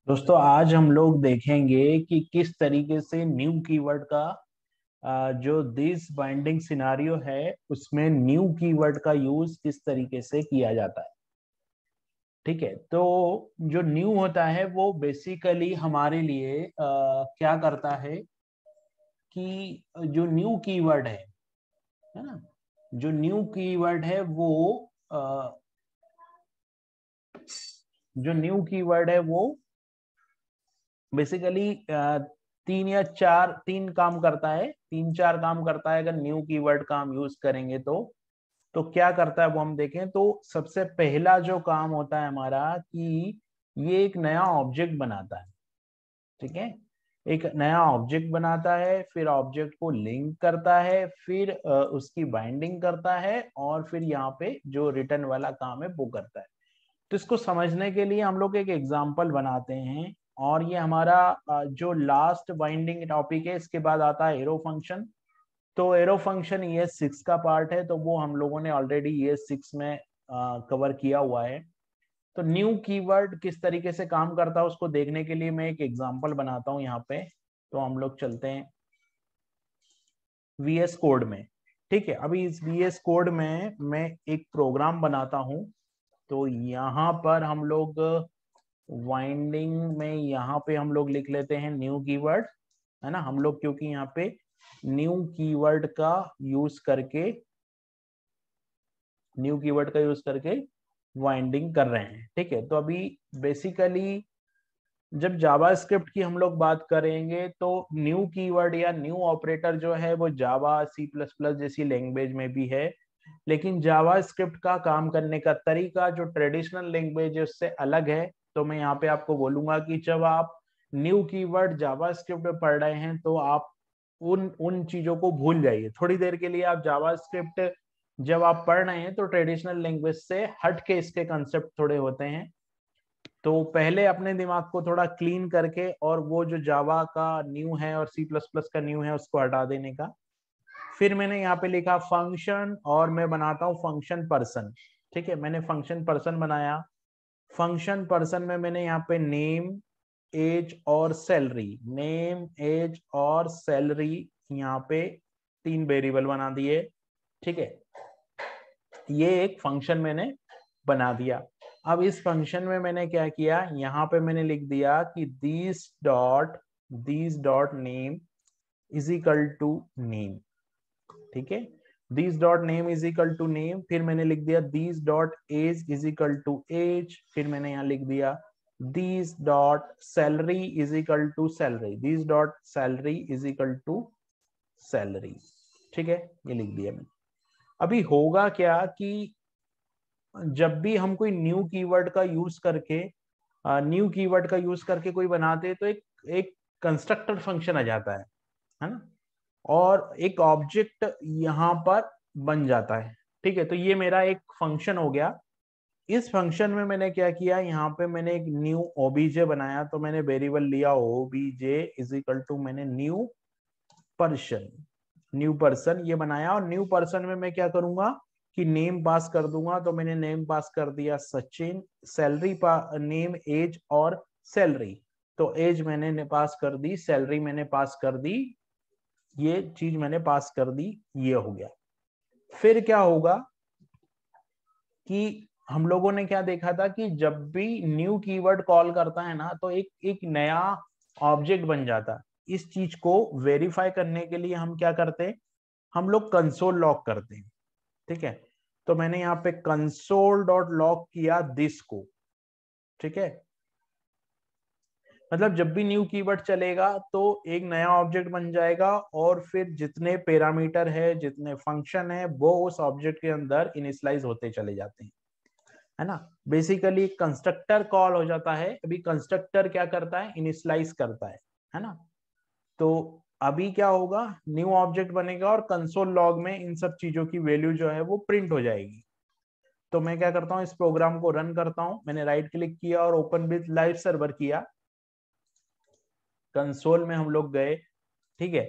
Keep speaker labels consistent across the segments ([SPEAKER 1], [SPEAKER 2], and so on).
[SPEAKER 1] दोस्तों आज हम लोग देखेंगे कि किस तरीके से न्यू कीवर्ड का जो दिस बाइंडिंग सिनारियो है उसमें न्यू कीवर्ड का यूज किस तरीके से किया जाता है। ठीक है, तो जो न्यू होता है वो बेसिकली हमारे लिए क्या करता है कि जो न्यू कीवर्ड है ना, जो न्यू कीवर्ड है वो अ, जो न्यू कीवर्ड है वो बेसिकली तीन काम करता है, तीन चार काम करता है। अगर न्यू कीवर्ड का हम यूज करेंगे तो क्या करता है वो हम देखें तो सबसे पहला जो काम होता है हमारा कि ये एक नया ऑब्जेक्ट बनाता है। ठीक है, एक नया ऑब्जेक्ट बनाता है, फिर ऑब्जेक्ट को लिंक करता है, फिर उसकी बाइंडिंग करता है और फिर यहाँ पे जो रिटर्न वाला काम है वो करता है। तो इसको समझने के लिए हम लोग एक एग्जाम्पल बनाते हैं। और ये हमारा जो लास्ट बाइंडिंग टॉपिक है, इसके बाद आता है एरो फंक्शन। तो एरो फंक्शन ES6 का पार्ट है, तो वो हम लोगों ने ऑलरेडी ES6 में कवर किया हुआ है। तो न्यू कीवर्ड किस तरीके से काम करता है उसको देखने के लिए मैं एक एग्जाम्पल बनाता हूँ यहाँ पे। तो हम लोग चलते हैं VS कोड में। ठीक है, अभी इस VS कोड में मैं एक प्रोग्राम बनाता हूँ। तो यहाँ पर हम लोग वाइंडिंग में यहाँ पे हम लोग लिख लेते हैं न्यू कीवर्ड, है ना। हम लोग क्योंकि यहाँ पे न्यू कीवर्ड का यूज करके वाइंडिंग कर रहे हैं। ठीक है, तो अभी बेसिकली जब जावा स्क्रिप्ट की हम लोग बात करेंगे तो न्यू कीवर्ड या न्यू ऑपरेटर जो है वो जावा C++ जैसी लैंग्वेज में भी है। लेकिन जावा स्क्रिप्ट का काम करने का तरीका जो ट्रेडिशनल लैंग्वेज है उससे अलग है। तो मैं यहाँ पे आपको बोलूंगा कि जब आप न्यू कीवर्ड जावा स्क्रिप्ट में पढ़ रहे हैं तो आप उन उन चीजों को भूल जाइए। थोड़ी देर के लिए आप जावा स्क्रिप्ट जब आप पढ़ रहे हैं तो ट्रेडिशनल लैंग्वेज से हट के इसके कंसेप्ट थोड़े होते हैं। तो पहले अपने दिमाग को थोड़ा क्लीन करके और वो जो जावा का न्यू है और C++ का न्यू है उसको हटा देने का। फिर मैंने यहाँ पे लिखा फंक्शन और मैं बनाता हूँ फंक्शन पर्सन। ठीक है, मैंने फंक्शन पर्सन बनाया। फंक्शन पर्सन में मैंने यहाँ पे नेम एज और सैलरी यहाँ पे तीन वेरिएबल बना दिए। ठीक है, ये एक फंक्शन मैंने बना दिया। अब इस फंक्शन में मैंने क्या किया, यहाँ पे मैंने लिख दिया कि this dot name is equal to name. ठीक है, this dot name is equal to name. फिर मैंने लिख दिया this dot age is equal to age. फिर मैंने यहाँ लिख दिया this dot salary is equal to salary, this dot salary is equal to salary. ठीक है, ये लिख दिया मैंने। अभी होगा क्या कि जब भी हम कोई न्यू कीवर्ड का यूज करके कोई बनाते हैं तो एक कंस्ट्रक्टर फंक्शन आ जाता है ना, और एक ऑब्जेक्ट यहाँ पर बन जाता है। ठीक है, तो ये मेरा एक फंक्शन हो गया। इस फंक्शन में मैंने क्या किया, यहाँ पे मैंने एक न्यू ओबीजे बनाया। तो मैंने वेरिएबल लिया ओबीजे इज इक्वल टू मैंने न्यू पर्सन ये बनाया। और न्यू पर्सन में मैं क्या करूंगा कि नेम पास कर दूंगा। तो मैंने नेम पास कर दिया सचिन, नेम एज और सैलरी। तो एज मैंने पास कर दी, सैलरी मैंने पास कर दी, ये चीज मैंने पास कर दी, ये हो गया। फिर क्या होगा कि हम लोगों ने क्या देखा था कि जब भी न्यू कीवर्ड कॉल करता है ना तो एक एक नया ऑब्जेक्ट बन जाता है। इस चीज को वेरीफाई करने के लिए हम क्या करते हैं, हम लोग कंसोल लॉग करते हैं। ठीक है, तो मैंने यहाँ पे कंसोल डॉट लॉग किया दिस को। ठीक है, मतलब जब भी न्यू कीवर्ड चलेगा तो एक नया ऑब्जेक्ट बन जाएगा और फिर जितने पैरामीटर है जितने फंक्शन है वो उस ऑब्जेक्ट के अंदर इनिशियलाइज होते चले जाते हैं, है ना। बेसिकली कंस्ट्रक्टर कॉल हो जाता है। अभी कंस्ट्रक्टर क्या करता है, इनिशियलाइज करता है ना। तो अभी क्या होगा, न्यू ऑब्जेक्ट बनेगा और कंसोल लॉग में इन सब चीजों की वैल्यू जो है वो प्रिंट हो जाएगी। तो मैं क्या करता हूँ, इस प्रोग्राम को रन करता हूँ। मैंने राइट क्लिक किया और ओपन विद लाइव सर्वर किया। कंसोल में हम लोग गए। ठीक है,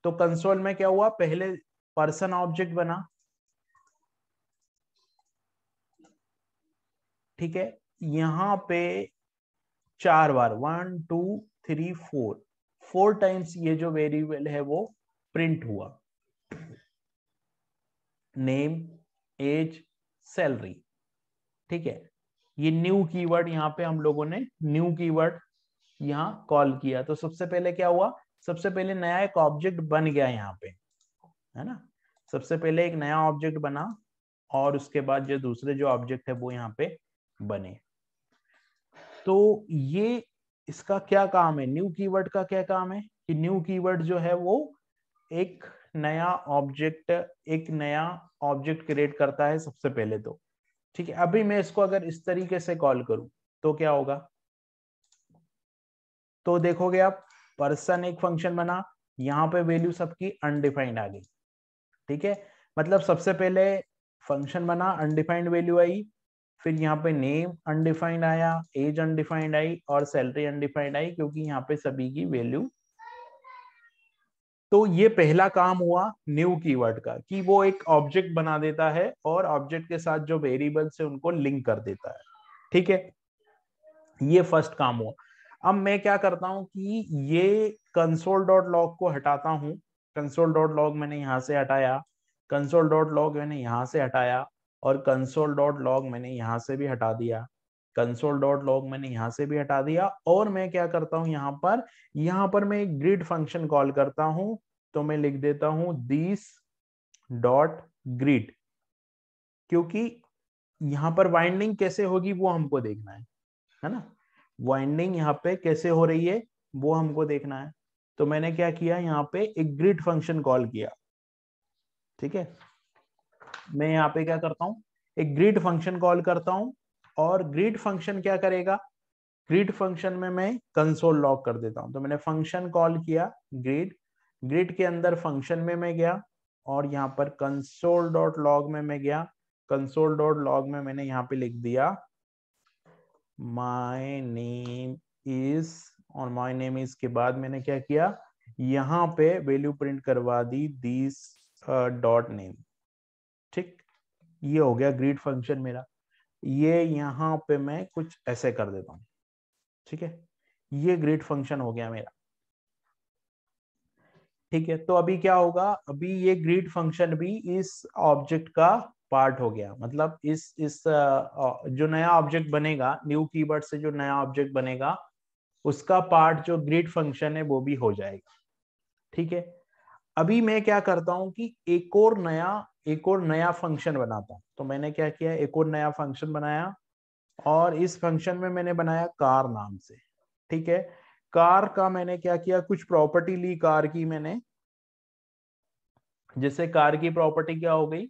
[SPEAKER 1] तो कंसोल में क्या हुआ, पहले पर्सन ऑब्जेक्ट बना। ठीक है, यहाँ पे 4 बार 1 2 3 4 टाइम्स ये जो वेरिएबल है वो प्रिंट हुआ, नेम, एज, सैलरी। ठीक है, ये न्यू कीवर्ड यहाँ पे हम लोगों ने न्यू कीवर्ड यहाँ कॉल किया। तो सबसे पहले क्या हुआ, सबसे पहले नया एक ऑब्जेक्ट बन गया यहाँ पे, है ना। सबसे पहले एक नया ऑब्जेक्ट बना और उसके बाद जो दूसरे जो ऑब्जेक्ट है वो यहाँ पे बने। तो ये इसका क्या काम है, न्यू कीवर्ड का क्या काम है कि न्यू कीवर्ड जो है वो एक नया ऑब्जेक्ट क्रिएट करता है सबसे पहले तो। ठीक है, अभी मैं इसको अगर इस तरीके से कॉल करूं तो क्या होगा, तो देखोगे आप पर्सन एक फंक्शन बना, यहाँ पे वैल्यू सबकी अनडिफाइंड आ गई। ठीक है, मतलब सबसे पहले फंक्शन बना, अनडिफाइंड वैल्यू आई, फिर यहाँ पे नेम अनडिफाइंड आया, एज अनडिफाइंड आई और सैलरी अनडिफाइंड आई, क्योंकि यहाँ पे सभी की वैल्यू। तो ये पहला काम हुआ न्यू कीवर्ड का कि वो एक ऑब्जेक्ट बना देता है और ऑब्जेक्ट के साथ जो वेरिएबल्स है उनको लिंक कर देता है। ठीक है, ये फर्स्ट काम हुआ। अब मैं क्या करता हूं कि ये कंसोल डॉट लॉग को हटाता हूं। कंसोल डॉट लॉग मैंने यहां से हटाया, कंसोल डॉट लॉग मैंने यहां से हटाया और कंसोल डॉट लॉग मैंने यहां से भी हटा दिया, कंसोल डॉट लॉग मैंने यहां से भी हटा दिया। और मैं क्या करता हूं, यहाँ पर मैं एक ग्रिड फंक्शन कॉल करता हूं। तो मैं लिख देता हूं दिस डॉट ग्रिड, क्योंकि यहाँ पर वाइंडिंग कैसे होगी वो हमको देखना है ना। वाइंडिंग यहाँ पे कैसे हो रही है वो हमको देखना है। तो मैंने क्या किया, यहाँ पे एक ग्रिड फंक्शन कॉल किया। ठीक है, मैं यहाँ पे क्या करता हूँ, एक ग्रिड फंक्शन कॉल करता हूँ और ग्रिड फंक्शन क्या करेगा, ग्रिड फंक्शन में मैं कंसोल लॉग कर देता हूँ। तो मैंने फंक्शन कॉल किया ग्रिड, ग्रिड के अंदर फंक्शन में मैं गया और यहाँ पर कंसोल डॉट लॉग में मैं गया। कंसोल डॉट लॉग में मैंने यहाँ पे लिख दिया माय नेम इज, और माय नेम इज के बाद मैंने क्या किया, यहाँ पे वैल्यू प्रिंट करवा दी दिस डॉट नेम। ठीक, ये हो गया ग्रीड फंक्शन मेरा। ये यहाँ पे मैं कुछ ऐसे कर देता हूँ। ठीक है, ये ग्रीड फंक्शन हो गया मेरा। ठीक है, तो अभी क्या होगा, अभी ये ग्रीड फंक्शन भी इस ऑब्जेक्ट का पार्ट हो गया। मतलब इस जो नया ऑब्जेक्ट बनेगा, न्यू कीवर्ड से जो नया ऑब्जेक्ट बनेगा उसका पार्ट जो ग्रिड फंक्शन है वो भी हो जाएगा। ठीक है, अभी मैं क्या करता हूं कि एक और नया फंक्शन बनाता हूं। तो मैंने क्या किया, एक और नया फंक्शन बनाया और इस फंक्शन में मैंने बनाया कार नाम से। ठीक है, कार का मैंने क्या किया, कुछ प्रॉपर्टी ली कार की मैंने। जैसे कार की प्रॉपर्टी क्या हो गई,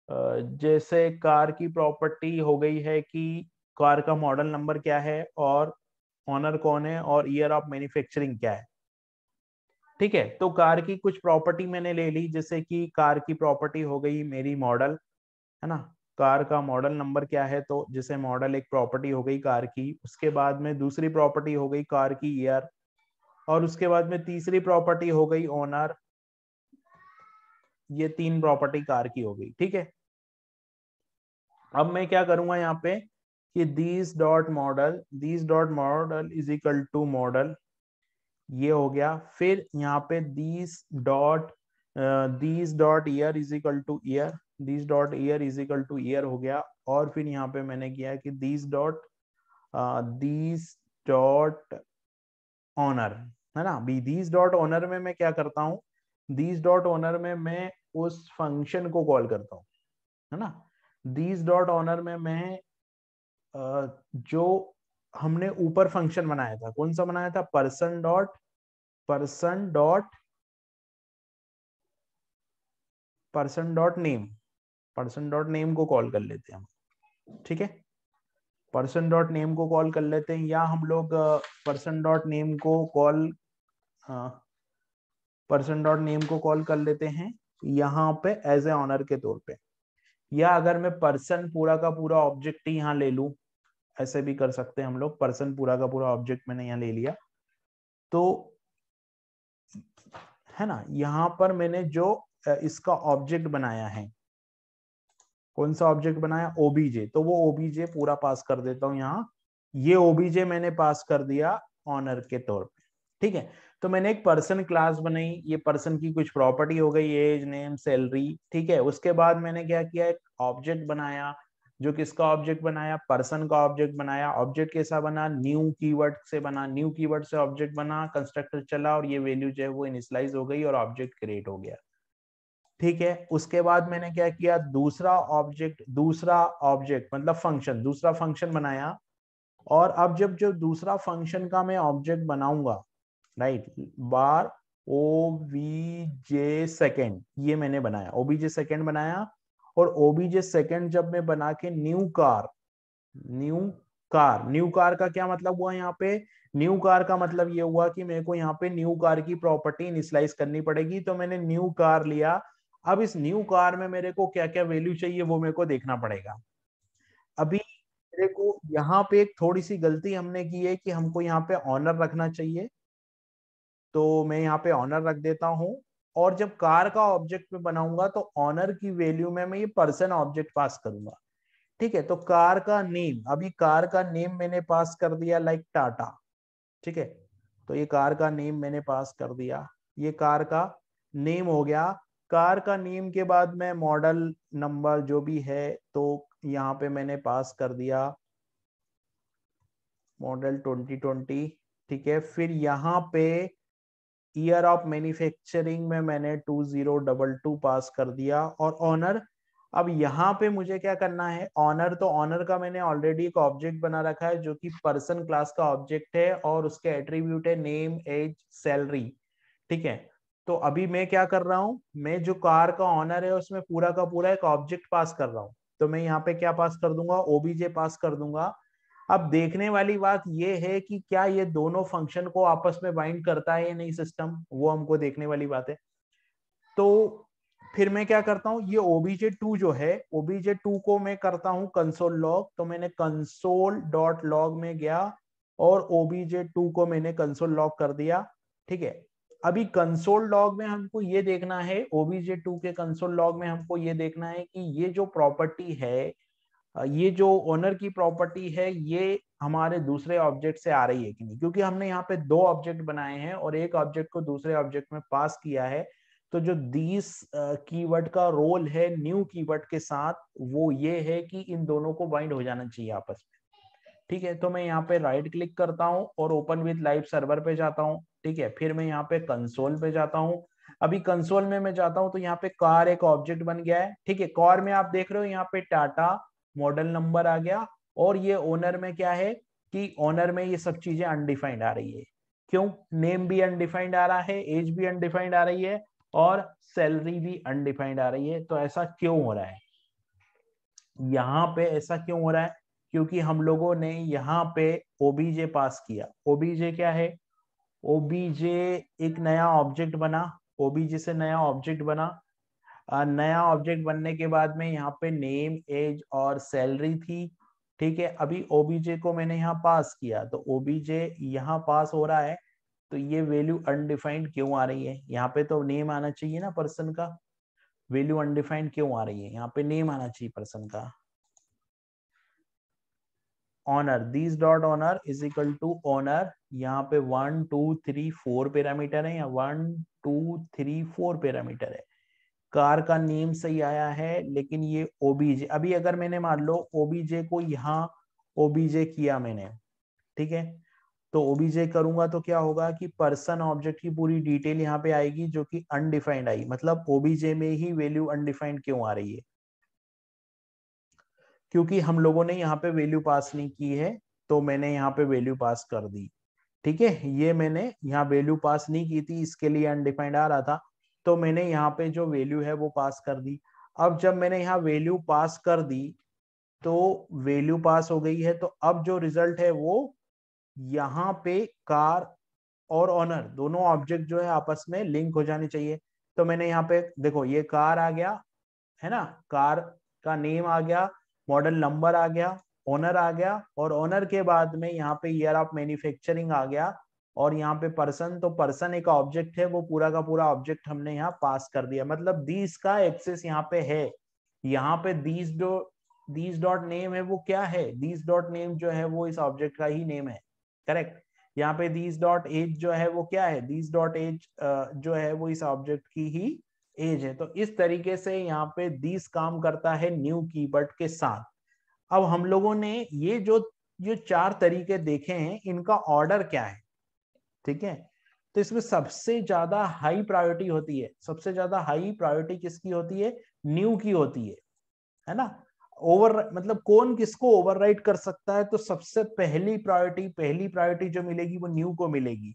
[SPEAKER 1] जैसे कार की प्रॉपर्टी हो गई है कि कार का मॉडल नंबर क्या है और ऑनर कौन है और ईयर ऑफ मैन्युफैक्चरिंग क्या है। ठीक है, तो कार की कुछ प्रॉपर्टी मैंने ले ली, जैसे कि कार की प्रॉपर्टी हो गई मेरी मॉडल, है ना। कार का मॉडल नंबर क्या है, तो जैसे मॉडल एक प्रॉपर्टी हो गई कार की। उसके बाद में दूसरी प्रॉपर्टी हो गई कार की ईयर, और उसके बाद में तीसरी प्रॉपर्टी हो गई ओनर। ये 3 प्रॉपर्टी कार की हो गई। ठीक है, अब मैं क्या करूंगा यहाँ पे कि this dot model is equal to model, ये हो गया। फिर यहाँ पे this dot year is equal to year, this dot year is equal to year हो गया। और फिर यहाँ पे मैंने किया कि दिस डॉट ऑनर, है ना। बी दिस डॉट ऑनर में मैं क्या करता हूँ, दिस डॉट ऑनर में मैं उस फंक्शन को कॉल करता हूँ, है ना। दिस डॉट ऑनर में मैं जो हमने ऊपर फंक्शन बनाया था, कौन सा बनाया था, person dot name, person dot name को कॉल कर लेते हैं हम। ठीक है, पर्सन डॉट नेम को कॉल कर लेते हैं, या हम लोग पर्सन डॉट नेम को कॉल कर लेते हैं यहाँ पे एज ए ऑनर के तौर पे। या अगर मैं पर्सन पूरा का पूरा ऑब्जेक्ट ही यहाँ ले लूं, ऐसे भी कर सकते हैं हम लोग। पर्सन पूरा का पूरा ऑब्जेक्ट मैंने यहाँ ले लिया, तो है ना, यहाँ पर मैंने जो इसका ऑब्जेक्ट बनाया है, कौन सा ऑब्जेक्ट बनाया, ओबीजे, तो वो ओबीजे पूरा पास कर देता हूँ यहाँ ये ओबीजे मैंने पास कर दिया ऑनर के तौर पे, ठीक है। तो मैंने एक पर्सन क्लास बनाई, ये पर्सन की कुछ प्रॉपर्टी हो गई, एज, नेम, सैलरी, ठीक है। उसके बाद मैंने क्या किया, एक ऑब्जेक्ट बनाया, जो किसका ऑब्जेक्ट बनाया, पर्सन का ऑब्जेक्ट बनाया। ऑब्जेक्ट कैसा बना, न्यू कीवर्ड से बना, न्यू कीवर्ड से ऑब्जेक्ट बना, कंस्ट्रक्टर चला और ये वैल्यू जो है वो इनिशियलाइज हो गई और ऑब्जेक्ट क्रिएट हो गया, ठीक है। उसके बाद मैंने क्या किया, दूसरा ऑब्जेक्ट मतलब फंक्शन, दूसरा फंक्शन बनाया। और अब जब जो दूसरा फंक्शन का मैं ऑब्जेक्ट बनाऊंगा, राइट, बार ओबीजे सेकेंड, ये मैंने बनाया, ओबीजे सेकेंड बनाया। और ओबीजे सेकेंड जब मैं बना के न्यू कार का क्या मतलब हुआ यहाँ पे, न्यू कार का मतलब ये हुआ कि मेरे को यहाँ पे न्यू कार की प्रॉपर्टी इनिशियलाइज करनी पड़ेगी। तो मैंने न्यू कार लिया। अब इस न्यू कार में मेरे को क्या क्या वैल्यू चाहिए वो मेरे को देखना पड़ेगा। अभी मेरे को यहाँ पे एक थोड़ी सी गलती हमने की है कि हमको यहाँ पे ऑनर रखना चाहिए, तो मैं यहाँ पे ऑनर रख देता हूँ। और जब कार का ऑब्जेक्ट में बनाऊंगा तो ऑनर की वैल्यू में मैं ये पर्सन ऑब्जेक्ट पास करूंगा, ठीक है। तो कार का नेम, अभी कार का नेम मैंने पास कर दिया लाइक टाटा, ठीक है। तो ये कार का नेम मैंने पास कर दिया, ये कार का नेम हो गया। कार का नेम के बाद में मॉडल नंबर जो भी है, तो यहाँ पे मैंने पास कर दिया मॉडल 2020, ठीक है। फिर यहाँ पे ईयर ऑफ मैन्युफैक्चरिंग में मैंने 2022 पास कर दिया। और ऑनर, अब यहाँ पे मुझे क्या करना है, ऑनर, तो ऑनर का मैंने ऑलरेडी एक ऑब्जेक्ट बना रखा है जो कि पर्सन क्लास का ऑब्जेक्ट है और उसके एट्रीब्यूट है नेम, एज, सैलरी, ठीक है। तो अभी मैं क्या कर रहा हूँ, मैं जो कार का ऑनर है उसमें पूरा का पूरा एक ऑब्जेक्ट पास कर रहा हूँ। तो मैं यहाँ पे क्या पास कर दूंगा, ओबीजे पास कर दूंगा। अब देखने वाली बात ये है कि क्या ये दोनों फंक्शन को आपस में बाइंड करता है या नहीं सिस्टम, वो हमको देखने वाली बात है। तो फिर मैं क्या करता हूँ, ये obj2 जो है, obj2 को मैं करता हूँ कंसोल लॉग। तो मैंने कंसोल डॉट लॉग में गया और obj2 को मैंने कंसोल लॉग कर दिया, ठीक है। अभी कंसोल लॉग में हमको ये देखना है, obj2 के कंसोल लॉग में हमको ये देखना है कि ये जो प्रॉपर्टी है, ये जो ओनर की प्रॉपर्टी है, ये हमारे दूसरे ऑब्जेक्ट से आ रही है कि नहीं, क्योंकि हमने यहाँ पे दो ऑब्जेक्ट बनाए हैं और एक ऑब्जेक्ट को दूसरे ऑब्जेक्ट में पास किया है। तो जो दिस कीवर्ड का रोल है न्यू कीवर्ड के साथ, वो ये है कि इन दोनों को बाइंड हो जाना चाहिए आपस में, ठीक है। तो मैं यहाँ पे राइट क्लिक करता हूँ और ओपन विद लाइव सर्वर पे जाता हूँ, ठीक है। फिर मैं यहाँ पे कंसोल पे जाता हूँ। अभी कंसोल में मैं जाता हूँ तो यहाँ पे कार एक ऑब्जेक्ट बन गया है, ठीक है। कार में आप देख रहे हो यहाँ पे टाटा मॉडल नंबर आ गया। और ये ओनर में क्या है कि ओनर में ये सब चीजें अनडिफाइंड आ रही है। क्यों, नेम भी अनडिफाइंड आ रहा है, एज भी अनडिफाइंड आ रही है और सैलरी भी अनडिफाइंड आ रही है। तो ऐसा क्यों हो रहा है, यहाँ पे ऐसा क्यों हो रहा है, क्योंकि हम लोगों ने यहाँ पे ओबीजे पास किया। ओबीजे क्या है, ओबीजे एक नया ऑब्जेक्ट बना, ओबीजे से नया ऑब्जेक्ट बना। नया ऑब्जेक्ट बनने के बाद में यहाँ पे नेम, एज और सैलरी थी, ठीक है। अभी ओबीजे को मैंने यहाँ पास किया तो ओबीजे यहाँ पास हो रहा है। तो ये वैल्यू अनडिफाइंड क्यों आ रही है, यहाँ पे तो नेम आना चाहिए ना पर्सन का, वैल्यू अनडिफाइंड क्यों आ रही है, यहाँ पे नेम आना चाहिए पर्सन का। Owner, this dot owner is equal to owner, यहाँ पे 1 2 3 4 पैरामीटर है, या 1 2 3 4 पैरामीटर है। कार का नेम सही आया है, लेकिन ये ओबीजे, अभी अगर मैंने मान लो ओबीजे को यहाँ ओबीजे किया मैंने, ठीक है। तो ओबीजे करूंगा तो क्या होगा कि पर्सन ऑब्जेक्ट की पूरी डिटेल यहाँ पे आएगी जो कि अनडिफाइंड आई, मतलब ओबीजे में ही वैल्यू अनडिफाइंड क्यों आ रही है, क्योंकि हम लोगों ने यहाँ पे वैल्यू पास नहीं की है। तो मैंने यहाँ पे वैल्यू पास कर दी, ठीक है। ये मैंने यहाँ वैल्यू पास नहीं की थी, इसके लिए अनडिफाइंड आ रहा था। तो मैंने यहाँ पे जो वैल्यू है वो पास कर दी। अब जब मैंने यहाँ वैल्यू पास कर दी, तो वैल्यू पास हो गई है, तो अब जो रिजल्ट है वो यहाँ पे कार और ऑनर दोनों ऑब्जेक्ट जो है आपस में लिंक हो जानी चाहिए। तो मैंने यहाँ पे देखो, ये कार आ गया है ना, कार का नेम आ गया, मॉडल नंबर आ गया, ओनर आ गया, और ओनर के बाद में यहाँ पे ईयर ऑफ मैन्युफैक्चरिंग आ गया। और यहाँ पे पर्सन, तो पर्सन एक ऑब्जेक्ट है, वो पूरा का पूरा ऑब्जेक्ट हमने यहाँ पास कर दिया, मतलब दीज का एक्सेस यहाँ पे है। यहाँ पे दीज जो दिस डॉट नेम है वो क्या है, दिस डॉट नेम जो है वो इस ऑब्जेक्ट का ही नेम है, करेक्ट। यहाँ पे दिस डॉट एज जो है वो क्या है, दिस डॉट एज जो है वो इस ऑब्जेक्ट की ही एज है। तो इस तरीके से यहाँ पे दिस काम करता है न्यू कीवर्ड के साथ। अब हम लोगों ने ये जो चार तरीके देखे हैं, इनका ऑर्डर क्या है, ठीक है। तो इसमें सबसे ज्यादा हाई प्रायोरिटी होती है, सबसे ज्यादा हाई प्रायोरिटी किसकी होती है, न्यू की होती है ना। ओवर मतलब कौन किसको ओवरराइड कर सकता है, तो सबसे पहली प्रायोरिटी जो मिलेगी वो न्यू को मिलेगी।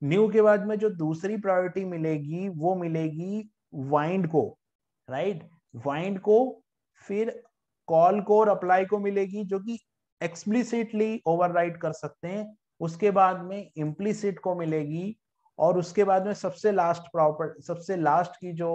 [SPEAKER 1] न्यू के बाद में जो दूसरी प्रायोरिटी मिलेगी वो मिलेगी वाइंड को, राइट, वाइंड को। फिर कॉल को और अप्लाई को मिलेगी, जो कि एक्सप्लिसिटली ओवरराइड कर सकते हैं। उसके बाद में इम्प्लिसिट को मिलेगी, और उसके बाद में सबसे लास्ट की जो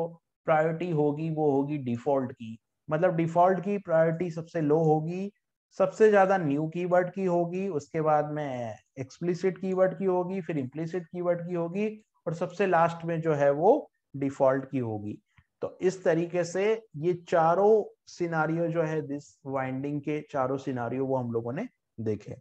[SPEAKER 1] प्रायोरिटी होगी वो होगी डिफॉल्ट की। मतलब डिफॉल्ट की प्रायोरिटी सबसे लो होगी, सबसे ज्यादा न्यू कीवर्ड की होगी, उसके बाद में एक्सप्लिसिट कीवर्ड की होगी, फिर इम्प्लिसिट कीवर्ड की होगी, और सबसे लास्ट में जो है वो डिफॉल्ट की होगी। तो इस तरीके से ये चारों सिनारियो जो है दिस वाइंडिंग के चारों सिनारियो वो हम लोगों ने देखे।